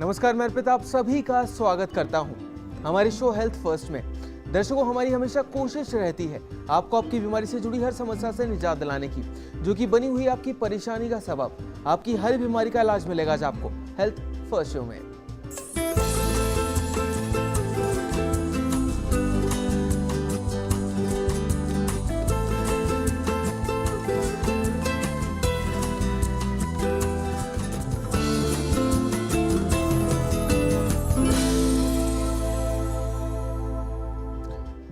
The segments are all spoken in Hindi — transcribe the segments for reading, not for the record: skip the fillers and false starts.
नमस्कार, मैं अर्पित आप सभी का स्वागत करता हूं हमारे शो हेल्थ फर्स्ट में। दर्शकों, हमारी हमेशा कोशिश रहती है आपको आपकी बीमारी से जुड़ी हर समस्या से निजात दिलाने की, जो कि बनी हुई आपकी परेशानी का सबब। आपकी हर बीमारी का इलाज मिलेगा आज आपको हेल्थ फर्स्ट शो में।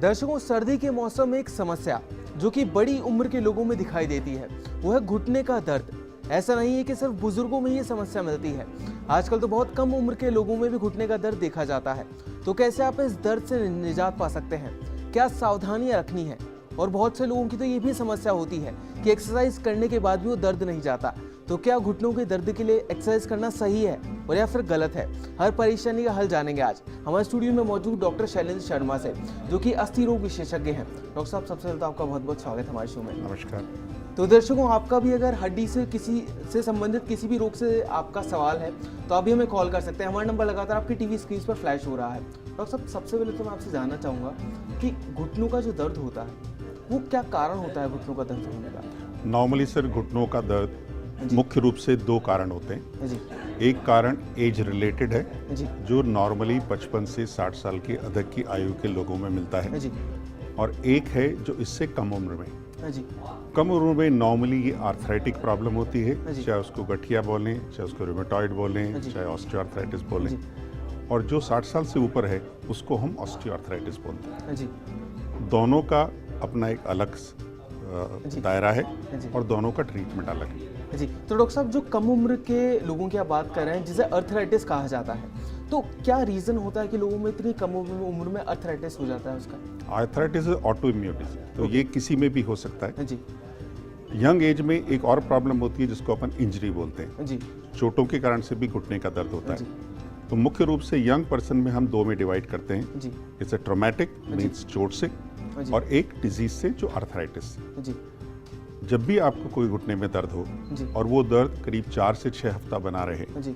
दर्शकों, सर्दी के मौसम में एक समस्या जो कि बड़ी उम्र के लोगों में दिखाई देती है वो है घुटने का दर्द। ऐसा नहीं है कि सिर्फ बुजुर्गों में ये समस्या मिलती है, आजकल तो बहुत कम उम्र के लोगों में भी घुटने का दर्द देखा जाता है। तो कैसे आप इस दर्द से निजात पा सकते हैं, क्या सावधानियां रखनी है? और बहुत से लोगों की तो ये भी समस्या होती है कि एक्सरसाइज करने के बाद भी वो दर्द नहीं जाता। तो क्या घुटनों के दर्द के लिए एक्सरसाइज करना सही है और या फिर गलत है? हर परेशानी का हल जानेंगे आज हमारे स्टूडियो में मौजूद डॉक्टर शैलेंद्र शर्मा से, जो कि अस्थि रोग विशेषज्ञ हैं। डॉक्टर साहब, सबसे पहले तो आपका बहुत बहुत स्वागत है हमारे शो में। नमस्कार। तो दर्शकों, आपका भी अगर हड्डी से किसी से संबंधित किसी भी रोग से आपका सवाल है तो आप भी हमें कॉल कर सकते हैं। हमारा नंबर लगातार आपकी टीवी स्क्रीन पर फ्लैश हो रहा है। डॉक्टर साहब, सबसे पहले तो मैं आपसे जानना चाहूँगा कि घुटनों का जो दर्द होता है वो क्या कारण होता है घुटनों का दर्द होने का? नॉर्मली सर घुटनों का दर्द मुख्य रूप से दो कारण होते हैं जी। एक कारण एज रिलेटेड है जी। जो नॉर्मली 55 से 60 साल की अधिक की आयु के लोगों में मिलता है जी। और एक है जो इससे कम उम्र में। जी। कम उम्र में नॉर्मली ये आर्थराइटिक प्रॉब्लम होती है, जी। चाहे उसको गठिया बोलें, चाहे उसको रूमेटॉइड बोलें, चाहे ऑस्टियोआर्थराइटिस बोलें। और जो 60 साल से ऊपर है उसको हम ऑस्टियोआर्थराइटिस बोलते हैं। जी। दोनों का अपना एक अलग दायरा है जी। और दोनों का ट्रीटमेंट अलग है। जी। तो डॉक्टर साहब, जो कम उम्र के लोगों की आप बात कर रहे हैं जिसे अर्थराइटिस कहा जाता है, तो क्या रीजन होता है कि लोगों में इतनी कम उम्र में अर्थराइटिस हो जाता है उसका? आर्थराइटिस ऑटो इम्यून डिजीज, तो ये किसी में भी हो सकता है। जी। यंग एज में एक और प्रॉब्लम होती है जिसको अपन इंजरी बोलते हैं। जी। चोटों के कारण से भी घुटने का दर्द होता जी। है। तो मुख्य रूप से यंग पर्सन में हम दो में डिवाइड करते हैं। जी। इट्स ट्रोमैटिक मीन्स चोट से, जी। और एक डिजीज से जो अर्थराइटिस। जी। जब भी आपको कोई घुटने में दर्द हो जी। और वो दर्द करीब 4 से 6 हफ्ता बना रहे जी।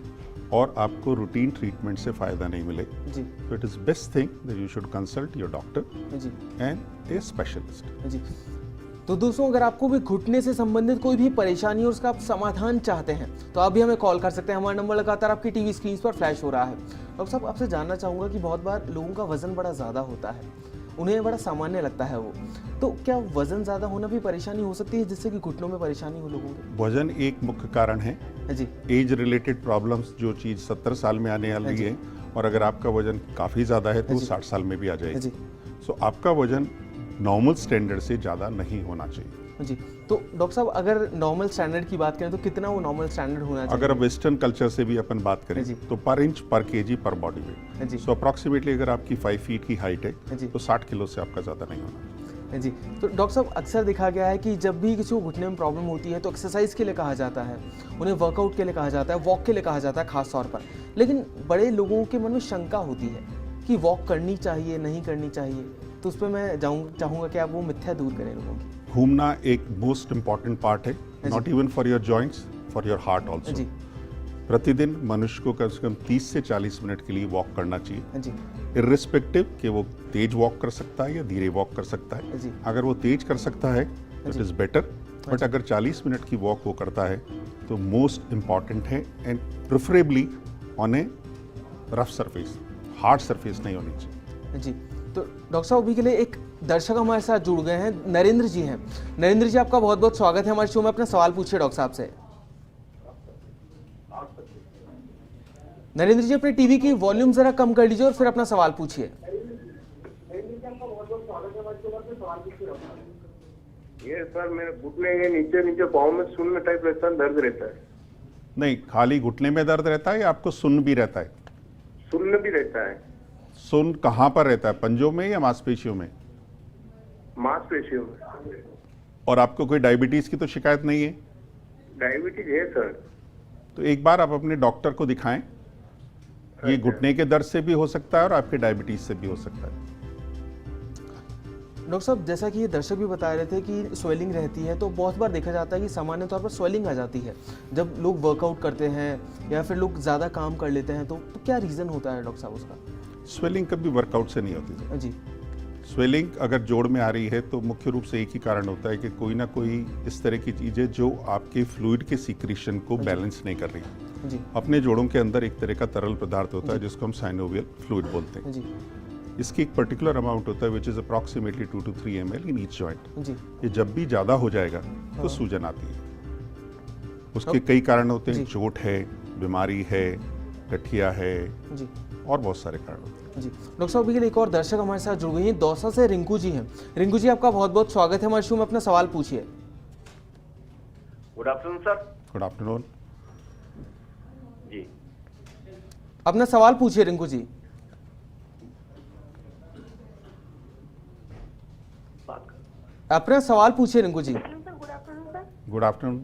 और आपको रूटीन ट्रीटमेंट से फायदा नहीं मिले, जी। तो it is best thing that you should consult your doctor जी। And a specialist. जी। तो दोस्तों, अगर आपको भी घुटने से संबंधित कोई भी परेशानी और उसका आप समाधान चाहते हैं तो आप भी हमें कॉल कर सकते हैं। हमारा नंबर लगातार आपकी टीवी स्क्रीन पर फ्लैश हो रहा है। डॉक्टर साहब, आपसे जानना चाहूँगा कि बहुत बार लोगों का वजन बड़ा ज़्यादा होता है, उन्हें बड़ा सामान्य लगता है वो, तो क्या वजन ज़्यादा होना भी परेशानी हो सकती है जिससे कि घुटनों में परेशानी हो लोगों को? वजन एक मुख्य कारण है। जी। एज रिलेटेड प्रॉब्लम्स, जो चीज़ 70 साल में आने वाली है और अगर आपका वजन काफ़ी ज़्यादा है तो 60 साल में भी आ जाएगी। सो आपका वजन नॉर्मल स्टैंडर्ड से ज़्यादा नहीं होना चाहिए। जी। तो डॉक्टर साहब, अगर नॉर्मल स्टैंडर्ड की बात करें तो कितना वो नॉर्मल स्टैंडर्ड होना चाहिए? अगर वेस्टर्न कल्चर से भी अपन बात करें तो पर इंच पर केजी पर बॉडी वेट। सो अप्रॉक्सीमेटली अगर आपकी 5 फीट की हाइट है तो 60 किलो से आपका ज़्यादा नहीं होना। जी। तो डॉक्टर साहब, अक्सर देखा गया है कि जब भी किसी को घुटने में प्रॉब्लम होती है तो एक्सरसाइज के लिए कहा जाता है, उन्हें वर्कआउट के लिए कहा जाता है, वॉक के लिए कहा जाता है खास तौर पर। लेकिन बड़े लोगों के मन में शंका होती है कि वॉक करनी चाहिए नहीं करनी चाहिए, तो उस पर मैं चाहूँगा कि आप वो मिथ्या दूर करें लोगों की। घूमना एक मोस्ट इम्पॉर्टेंट पार्ट है, not even for your joints, for your heart also. प्रतिदिन मनुष्य को कम से कम 30 से 40 मिनट के लिए वॉक करना चाहिए, इर्रिस्पेक्टिव कि वो तेज वॉक कर सकता है या धीरे वॉक कर सकता है। अगर वो तेज कर सकता है इट इज़ बेटर, बट अगर 40 मिनट की वॉक वो करता है तो मोस्ट इम्पॉर्टेंट है, and preferably on A rough surface, hard surface नहीं होनी चाहिए। जी। तो डॉक्टर साहब, अभी के लिए एक दर्शक हमारे साथ जुड़ गए हैं, नरेंद्र जी हैं। नरेंद्र जी, आपका बहुत बहुत स्वागत है हमारे शो में। अपना सवाल पूछिए डॉक्टर साहब से। नरेंद्र जी, अपने टीवी की वॉल्यूम जरा कम कर लीजिए और फिर अपना सवाल पूछिए। ये सर, मेरे घुटने के नीचे पाँव में सुन्न टाइप रहता है, दर्द रहता है। नहीं, खाली घुटने में दर्द रहता है या आपको सुन्न भी रहता है? सुन्न भी रहता है। सुन्न कहाँ पर रहता है, पंजों में या मांसपेशियों में? मांसपेशियों में। और आपको कोई डायबिटीज की तो शिकायत नहीं है? डायबिटीज है सर। तो एक बार आप अपने डॉक्टर को दिखाएं। ये घुटने के दर्द से भी हो सकता है और आपके डायबिटीज से भी हो सकता है। डॉक्टर साहब, जैसा कि ये दर्शक भी बता रहे थे कि स्वेलिंग रहती है, तो बहुत बार देखा जाता है कि सामान्य तौर पर स्वेलिंग आ जाती है जब लोग वर्कआउट करते हैं या फिर लोग ज़्यादा काम कर लेते हैं, तो क्या रीज़न होता है डॉक्टर साहब उसका? स्वेलिंग कभी वर्कआउट से नहीं होती सर। जी स्वेलिंग अगर जोड़ में आ रही है तो मुख्य रूप से एक ही कारण होता है कि कोई ना कोई इस तरह की चीज़ें जो आपके फ्लूइड के सीक्रेशन को बैलेंस नहीं कर रही। जी अपने जोड़ों के अंदर एक तरह का तरल पदार्थ होता है जिसको हम साइनोवियल फ्लूइड बोलते हैं। जी इसकी एक पर्टिकुलर अमाउंट होता है which is approximately 2 to 3 ml in each joint. जी ये जब भी ज़्यादा हो जाएगा तो सूजन आती है। उसके कई कारण होते हैं, चोट है, बीमारी है, गठिया है जी और बहुत सारे कारण होते हैं। जी डॉक्टर साहब, अभी के लिए एक और दर्शक हमारे साथ जुड़ गई हैं, दौसा से रिंकू जी हैं। रिंकू जी, आपका बहुत बहुत स्वागत है हमारे शो में, अपना सवाल पूछिए। Good afternoon sir. Good afternoon. जी अपना सवाल पूछिए रिंकू जी। अपना सवाल पूछिए Rinku ji. Sir good afternoon sir. Good afternoon.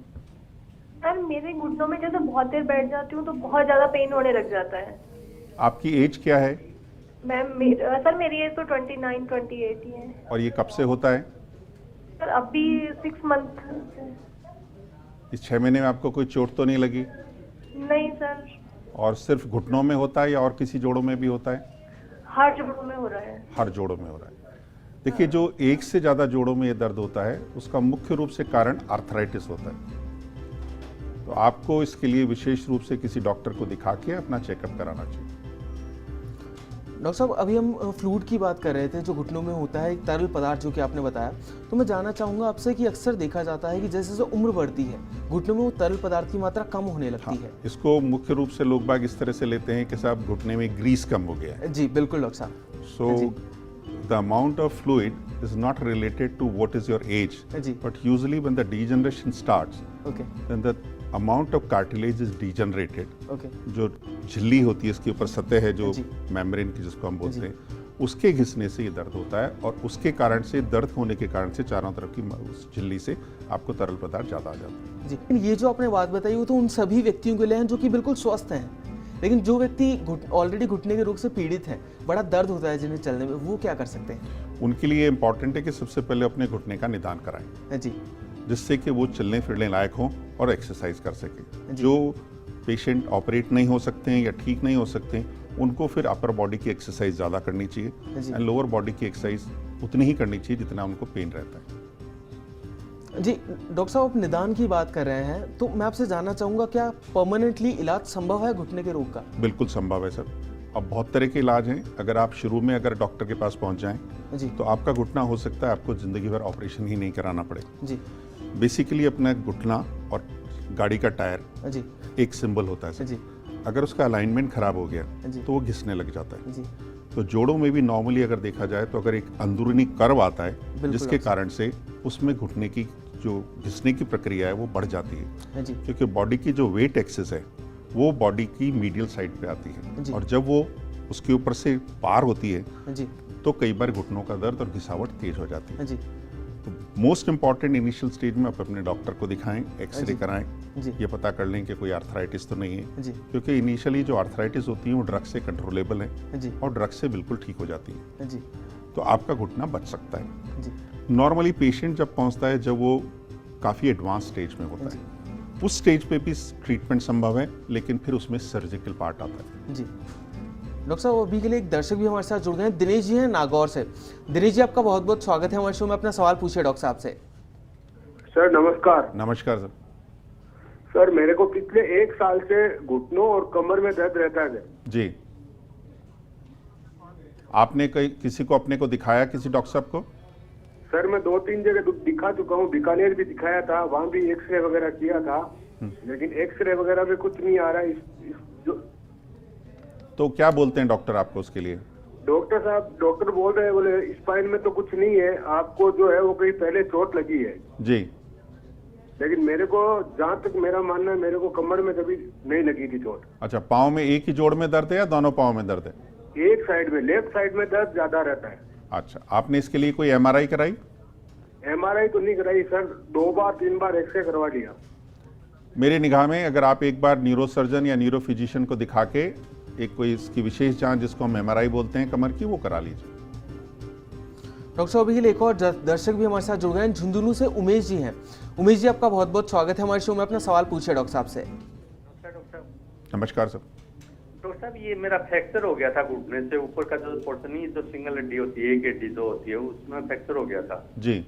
Sir मेरे घुटनों में जैसे बहुत देर बैठ जाती हूँ तो बहुत ज्यादा पेन होने लग जाता है। आपकी एज क्या है? सर मेरी एज तो 29 28 ही है। और ये कब से होता है? सर अभी 6 मंथ से। इस 6 महीने में आपको कोई चोट तो नहीं लगी? नहीं सर। और सिर्फ घुटनों में होता है या और किसी जोड़ों में भी होता है? हर जोड़ों में हो रहा है। हर जोड़ों में हो रहा है। देखिए, जो एक से ज़्यादा जोड़ों में ये दर्द होता है उसका मुख्य रूप से कारण आर्थराइटिस होता है। तो आपको इसके लिए विशेष रूप से किसी डॉक्टर को दिखा के अपना चेकअप कराना चाहिए। डॉक्टर साहब, अभी हम फ्लूइड की बात कर रहे थे जो घुटनों में होता है, एक तरल पदार्थ जो कि आपने बताया, तो मैं जानना चाहूँगा आपसे कि अक्सर देखा जाता है कि जैसे जैसे उम्र बढ़ती है घुटनों में वो तरल पदार्थ की मात्रा कम होने लगती है। इसको मुख्य रूप से लोग बाग इस तरह से लेते हैं कि साहब घुटने में ग्रीस कम हो गया है। जी बिल्कुल डॉक्टर साहब। सो the amount of fluid is not related to what is your age, but usually when the degeneration starts, then the amount of cartilage is degenerated. जो झिल्ली होती है, इसके ऊपर सतह है जो मेम्ब्रेन की जिसको हम बोलते हैं, उसके घिसने से ये दर्द होता है और उसके कारण से, दर्द होने के कारण से चारों तरफ की उस झिल्ली से आपको तरल पदार्थ ज़्यादा आ जाता है। जी, ये जो आपने बात बताई वो तो उन सभी व्यक्तियों के लिए हैं जो कि बिल्कुल स्वस्थ हैं, लेकिन जो व्यक्ति ऑलरेडी घुटने के रोग से पीड़ित हैं, बड़ा दर्द होता है जिन्हें चलने में, वो क्या कर सकते हैं? उनके लिए इम्पॉर्टेंट है कि सबसे पहले अपने घुटने का निदान कराएं जी, जिससे कि वो चलने फिरने लायक हों और एक्सरसाइज कर सकें। जो पेशेंट ऑपरेट नहीं हो सकते हैं या ठीक नहीं हो सकते हैं, उनको फिर अपर बॉडी की एक्सरसाइज ज़्यादा करनी चाहिए एंड लोअर बॉडी की एक्सरसाइज उतनी ही करनी चाहिए जितना उनको पेन रहता है। जी डॉक्टर साहब, आप निदान की बात कर रहे हैं, तो मैं आपसे जानना चाहूँगा क्या परमानेंटली इलाज संभव है घुटने के रोग का? बिल्कुल संभव है सर। अब बहुत तरह के इलाज हैं। अगर आप शुरू में अगर डॉक्टर के पास पहुंच जाएं तो आपका घुटना हो सकता है आपको ज़िंदगी भर ऑपरेशन ही नहीं कराना पड़े। जी, बेसिकली अपना घुटना और गाड़ी का टायर जी एक सिंबल होता है सर। जी, अगर उसका अलाइनमेंट खराब हो गया तो वो घिसने लग जाता है। जी, तो जोड़ों में भी नॉर्मली अगर देखा जाए तो अगर एक अंदरूनी कर्व आता है जिसके कारण से उसमें घुटने की जो घिसने की प्रक्रिया है वो बढ़ जाती है, क्योंकि बॉडी की जो वेट एक्सेस है वो बॉडी की मीडियल साइड पे आती है और जब वो उसके ऊपर से पार होती है तो कई बार घुटनों का दर्द और घिसावट तेज हो जाती है। तो मोस्ट इंपॉर्टेंट इनिशियल स्टेज में आप अपने डॉक्टर को दिखाएं, एक्सरे कराएं, ये पता कर लें कि कोई आर्थराइटिस तो नहीं है, क्योंकि इनिशियली जो आर्थराइटिस होती है वो ड्रग से कंट्रोलेबल है और ड्रग से बिल्कुल ठीक हो जाती है, तो आपका घुटना बच सकता है। नॉर्मली पेशेंट जब पहुंचता है जब वो काफ़ी एडवांस स्टेज में होता है, उस स्टेज पे भी ट्रीटमेंट संभव है, लेकिन फिर उसमें सर्जिकल पार्ट आता है। जी डॉक्टर साहब, अभी के लिए एक दर्शक भी हमारे साथ जुड़ गए हैं, दिनेश जी हैं नागौर से। दिनेश जी, आपका बहुत बहुत स्वागत है हमारे शो में, अपना सवाल पूछिए डॉक्टर साहब से। सर नमस्कार। नमस्कार सर। सर मेरे को पिछले 1 साल से घुटनों और कमर में दर्द रहता है। जी, आपने किसी को अपने को दिखाया, किसी डॉक्टर साहब को? सर मैं 2-3 जगह दिखा चुका हूँ, बीकानेर भी दिखाया था, वहाँ भी एक्सरे वगैरह किया था, लेकिन एक्सरे वगैरह में कुछ नहीं आ रहा है। तो क्या बोलते हैं डॉक्टर आपको उसके लिए? डॉक्टर बोल रहे हैं, बोले स्पाइन में तो कुछ नहीं है, आपको जो है वो कहीं पहले चोट लगी है। जी, लेकिन मेरे को जहाँ तक मेरा मानना है, मेरे को कमर में कभी नहीं लगी थी चोट। अच्छा, पाँव में एक ही जोड़ में दर्द है या दोनों पाँव में दर्द है? एक साइड में, लेफ्ट साइड में दर्द ज्यादा रहता है। अच्छा, आपने इसके लिए कोई एमआरआई कराई? एमआरआई तो नहीं कराई सर, 2-3 बार एक्सरे करवा लिया। मेरे निगाह में अगर आप एक बार न्यूरोसर्जन या न्यूरो फिजिशियन को दिखा के एक कोई इसकी विशेष जांच जिसको हम एमआरआई बोलते हैं कमर की, वो करा लीजिए। डॉक्टर साहब, अभी के लिए एक और दर्शक भी हमारे साथ जुड़ गए हैं, झुंझुनू से उमेश जी हैं। उमेश जी, आपका बहुत बहुत स्वागत है हमारे शो में। अपना सवाल पूछिए डॉक्टर साहब से। नमस्कार सर। डॉक्टर साहब, ये मेरा फ्रैक्चर हो गया था घुटने से ऊपर का जो पोर्शन नहीं, जो सिंगल हड्डी होती है, एक हड्डी जो होती है, उसमें फ्रैक्चर हो गया था जी।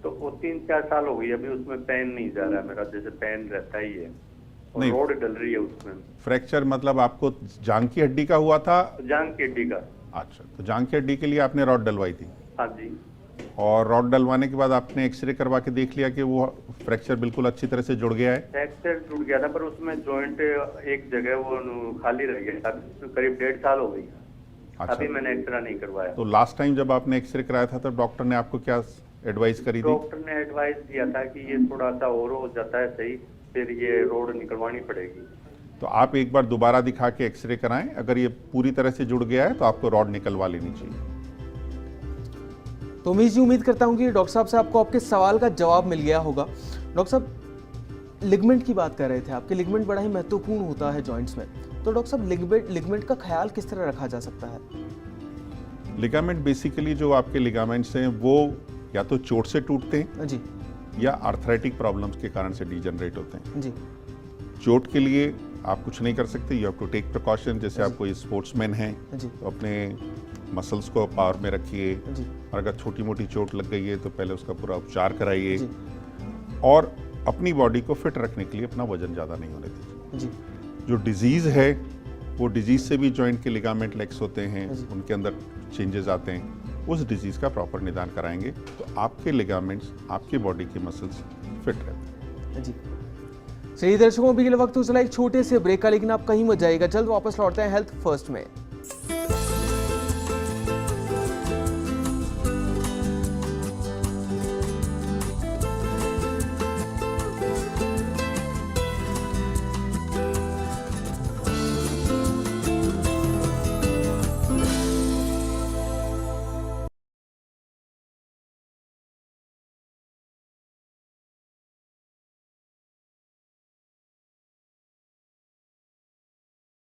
तो वो 3-4 साल हो गई, अभी उसमें पेन नहीं जा रहा है मेरा, जैसे पेन रहता ही है और नहीं। रोड डल रही है उसमें। फ्रैक्चर मतलब आपको जांघ की हड्डी का हुआ था? जांघ की हड्डी का। अच्छा, तो जांघ की हड्डी के लिए आपने रॉड डलवाई थी? हाँ जी। और रॉड डलवाने के बाद आपने एक्सरे करवा के देख लिया कि वो फ्रैक्चर बिल्कुल अच्छी तरह से जुड़ गया है? फ्रैक्चर जुड़ गया था, पर उसमें जॉइंट एक जगह वो खाली रह गया था, करीब 1.5 साल हो गई। अच्छा। अभी मैंने एक्सरा नहीं करवाया। तो लास्ट टाइम जब आपने एक्सरे कराया था तो डॉक्टर ने आपको क्या एडवाइस करी थी? डॉक्टर ने एडवाइस दिया था कि ये थोड़ा सा और हो जाता है सही, फिर ये रोड निकलवानी पड़ेगी। तो आप एक बार दोबारा दिखा के एक्सरे कराएं, अगर ये पूरी तरह से जुड़ गया है तो आपको रॉड निकलवा लेनी चाहिए। तो उमेश जी, उम्मीद करता हूँ कि डॉक्टर साहब से आपको आपके सवाल का जवाब मिल गया होगा। डॉक्टर साहब, लिगमेंट की बात कर रहे थे, आपके लिगमेंट बड़ा ही महत्वपूर्ण होता है जॉइंट्स में, तो डॉक्टर साहब लिगमेंट का ख्याल किस तरह रखा जा सकता है? लिगामेंट बेसिकली जो आपके लिगामेंट्स हैं वो या तो चोट से टूटते हैं जी या आर्थराइटिक प्रॉब्लम्स के कारण से डीजनरेट होते हैं। जी। चोट के लिए आप कुछ नहीं कर सकते, you have to take precaution. जैसे आप कोई स्पोर्ट्समैन हैं तो अपने मसल्स को पावर में रखिए, और अगर छोटी मोटी चोट लग गई है तो पहले उसका पूरा उपचार कराइए, और अपनी बॉडी को फिट रखने के लिए अपना वजन ज़्यादा नहीं होने दीजिए। जो डिजीज़ है वो डिजीज़ से भी जॉइंट के लिगामेंट लेक्स होते हैं, उनके अंदर चेंजेस आते हैं, उस डिजीज़ का प्रॉपर निदान कराएंगे तो आपके लिगामेंट्स, आपकी बॉडी के मसल्स फिट रहते हैं। जी। चलिए दर्शकों, अभी के लिए वक्त हो चला एक छोटे से ब्रेक का, लेकिन आप कहीं मत जाइएगा, जल्द वापस लौटते हैं हेल्थ फर्स्ट में।